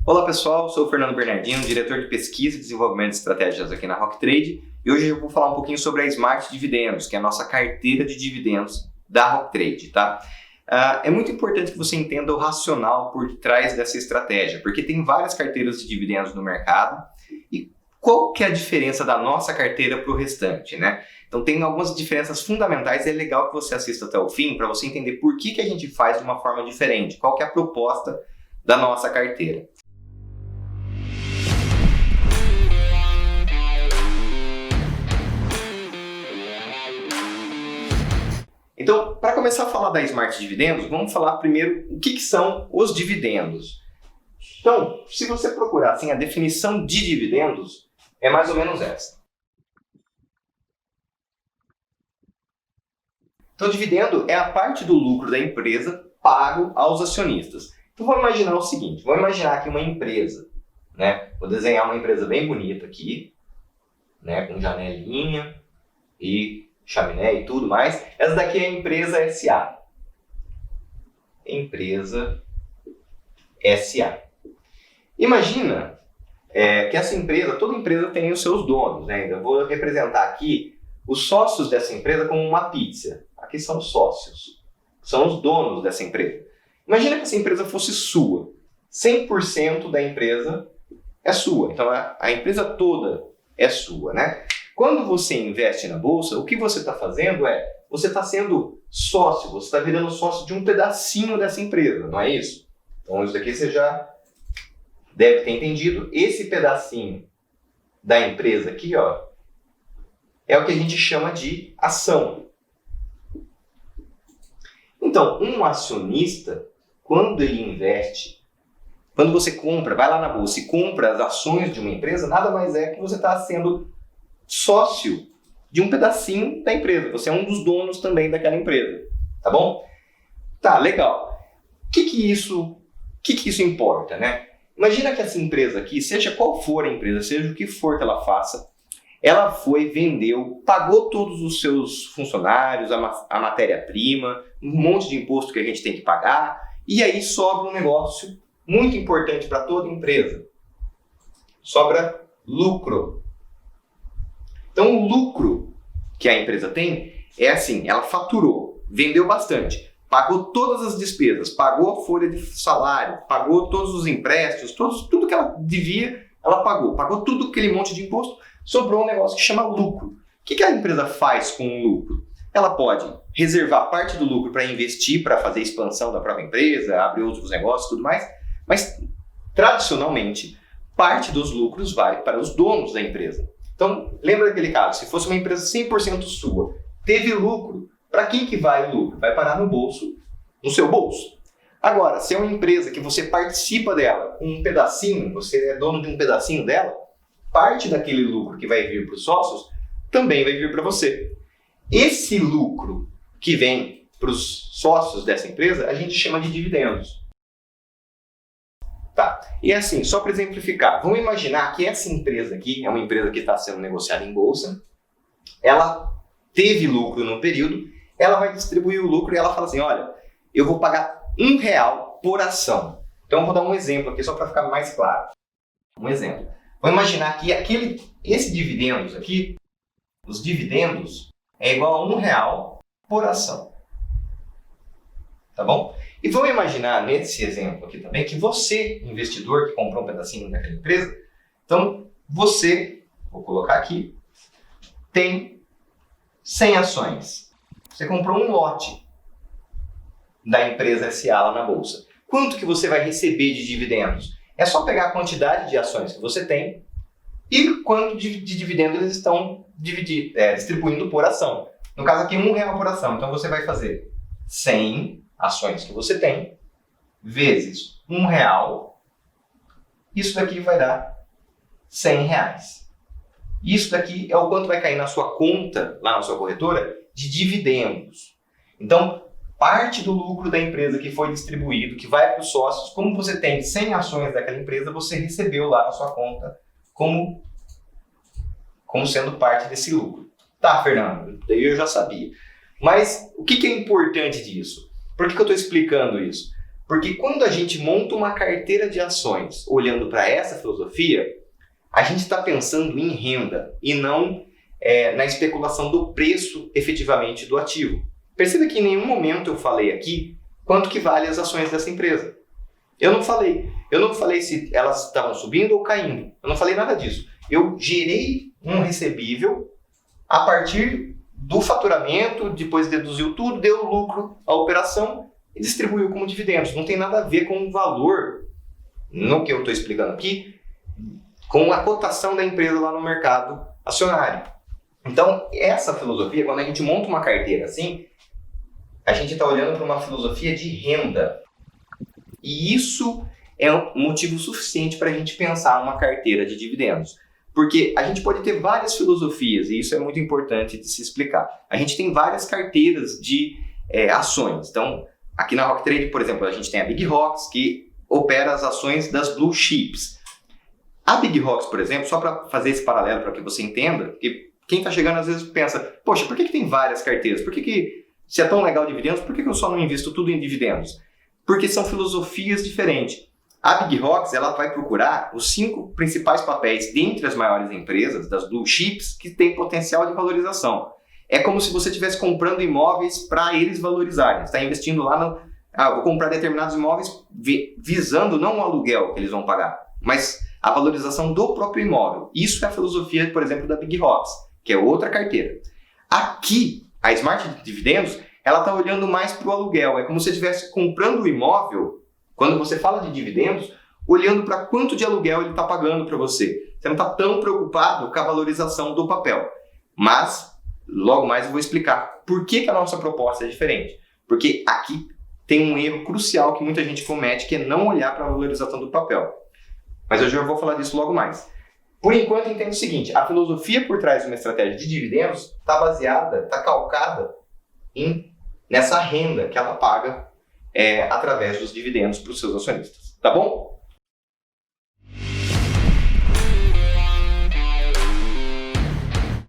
Olá pessoal, sou o Fernando Bernardino, diretor de pesquisa e desenvolvimento de estratégias aqui na Rocktrade, e hoje eu vou falar um pouquinho sobre a Smart Dividendos, que é a nossa carteira de dividendos da Rocktrade, tá? É muito importante que você entenda o racional por trás dessa estratégia, porque tem várias carteiras de dividendos no mercado e qual que é a diferença da nossa carteira para o restante, né? Então tem algumas diferenças fundamentais e é legal que você assista até o fim para você entender por que a gente faz de uma forma diferente, qual que é a proposta da nossa carteira. Então, para começar a falar da Smart Dividendos, vamos falar primeiro o que são os dividendos. Então, se você procurar assim, a definição de dividendos é mais ou menos essa. Então, dividendo é a parte do lucro da empresa pago aos acionistas. Então, vamos imaginar o seguinte, vamos imaginar aqui uma empresa, né? Vou desenhar uma empresa bem bonita aqui, né? Com janelinha e chaminé e tudo mais. Essa daqui é a empresa SA. Empresa SA. Imagina que essa empresa, toda empresa tem os seus donos, né? Eu vou representar aqui os sócios dessa empresa como uma pizza. Aqui são os sócios, são os donos dessa empresa. Imagina que essa empresa fosse sua. 100% da empresa é sua. Então a empresa toda é sua, né? Quando você investe na bolsa, o que você está fazendo você está sendo sócio, você está virando sócio de um pedacinho dessa empresa, não é isso? Então isso daqui você já deve ter entendido. Esse pedacinho da empresa aqui, ó, é o que a gente chama de ação. Então, um acionista, quando ele investe, quando você compra, vai lá na bolsa e compra as ações de uma empresa, nada mais é que você está sendo sócio de um pedacinho da empresa. Você é um dos donos também daquela empresa, tá bom? Tá, legal. O que isso importa, né? Imagina que essa empresa aqui, seja qual for a empresa, seja o que for que ela faça, ela foi, vendeu, pagou todos os seus funcionários, a matéria-prima, um monte de imposto que a gente tem que pagar, e aí sobra um negócio muito importante para toda empresa. Sobra lucro. Então, o lucro que a empresa tem é assim, ela faturou, vendeu bastante, pagou todas as despesas, pagou a folha de salário, pagou todos os empréstimos, tudo que ela devia, ela pagou tudo aquele monte de imposto, sobrou um negócio que chama lucro. O que a empresa faz com o lucro? Ela pode reservar parte do lucro para investir, para fazer expansão da própria empresa, abrir outros negócios e tudo mais, mas, tradicionalmente, parte dos lucros vai para os donos da empresa. Então, lembra daquele caso, se fosse uma empresa 100% sua, teve lucro, para quem que vai o lucro? Vai parar no bolso, no seu bolso. Agora, se é uma empresa que você participa dela, um pedacinho, você é dono de um pedacinho dela, parte daquele lucro que vai vir para os sócios também vai vir para você. Esse lucro que vem para os sócios dessa empresa, a gente chama de dividendos. Tá. E assim, só para exemplificar, vamos imaginar que essa empresa aqui é uma empresa que está sendo negociada em bolsa, ela teve lucro no período, ela vai distribuir o lucro e ela fala assim, olha, eu vou pagar R$1 por ação. Então eu vou dar um exemplo aqui só para ficar mais claro. Um exemplo. Vamos imaginar que esse dividendos aqui, os dividendos é igual a R$1 por ação. Tá bom? E vamos imaginar nesse exemplo aqui também que você, investidor que comprou um pedacinho daquela empresa, então você, vou colocar aqui, tem 100 ações. Você comprou um lote da empresa SA lá na bolsa. Quanto que você vai receber de dividendos? É só pegar a quantidade de ações que você tem e quanto de dividendos eles estão distribuindo por ação. No caso aqui, R$1 por ação. Então você vai fazer 100 ações que você tem, vezes R$1, isso daqui vai dar R$100. Isso daqui é o quanto vai cair na sua conta, lá na sua corretora, de dividendos. Então, parte do lucro da empresa que foi distribuído, que vai para os sócios, como você tem 100 ações daquela empresa, você recebeu lá na sua conta como sendo parte desse lucro. Tá, Fernando, daí eu já sabia. Mas o que é importante disso? Por que eu estou explicando isso? Porque quando a gente monta uma carteira de ações olhando para essa filosofia, a gente está pensando em renda e não na especulação do preço efetivamente do ativo. Perceba que em nenhum momento eu falei aqui quanto que vale as ações dessa empresa. Eu não falei se elas estavam subindo ou caindo. Eu não falei nada disso. Eu gerei um recebível a partir do faturamento, depois deduziu tudo, deu lucro à operação e distribuiu como dividendos. Não tem nada a ver com o valor, no que eu estou explicando aqui, com a cotação da empresa lá no mercado acionário. Então, essa filosofia, quando a gente monta uma carteira assim, a gente está olhando para uma filosofia de renda. E isso é um motivo suficiente para a gente pensar uma carteira de dividendos. Porque a gente pode ter várias filosofias, e isso é muito importante de se explicar. A gente tem várias carteiras de ações. Então, aqui na Rock Trade, por exemplo, a gente tem a Big Rocks, que opera as ações das Blue Chips. A Big Rocks, por exemplo, só para fazer esse paralelo para que você entenda, porque quem está chegando às vezes pensa, poxa, por que tem várias carteiras? Por que se é tão legal dividendos, por que eu só não invisto tudo em dividendos? Porque são filosofias diferentes. A Big Rocks ela vai procurar os 5 principais papéis dentre as maiores empresas, das Blue Chips, que têm potencial de valorização. É como se você estivesse comprando imóveis para eles valorizarem. Você está investindo lá no... vou comprar determinados imóveis visando não o aluguel que eles vão pagar, mas a valorização do próprio imóvel. Isso é a filosofia, por exemplo, da Big Rocks, que é outra carteira. Aqui, a Smart Dividendos, ela está olhando mais para o aluguel. É como se você estivesse comprando o imóvel, quando você fala de dividendos, olhando para quanto de aluguel ele está pagando para você. Você não está tão preocupado com a valorização do papel. Mas, logo mais eu vou explicar por que a nossa proposta é diferente. Porque aqui tem um erro crucial que muita gente comete, que é não olhar para a valorização do papel. Mas eu já vou falar disso logo mais. Por enquanto, entenda o seguinte, a filosofia por trás de uma estratégia de dividendos está baseada, está calcada nessa renda que ela paga através dos dividendos para os seus acionistas. Tá bom?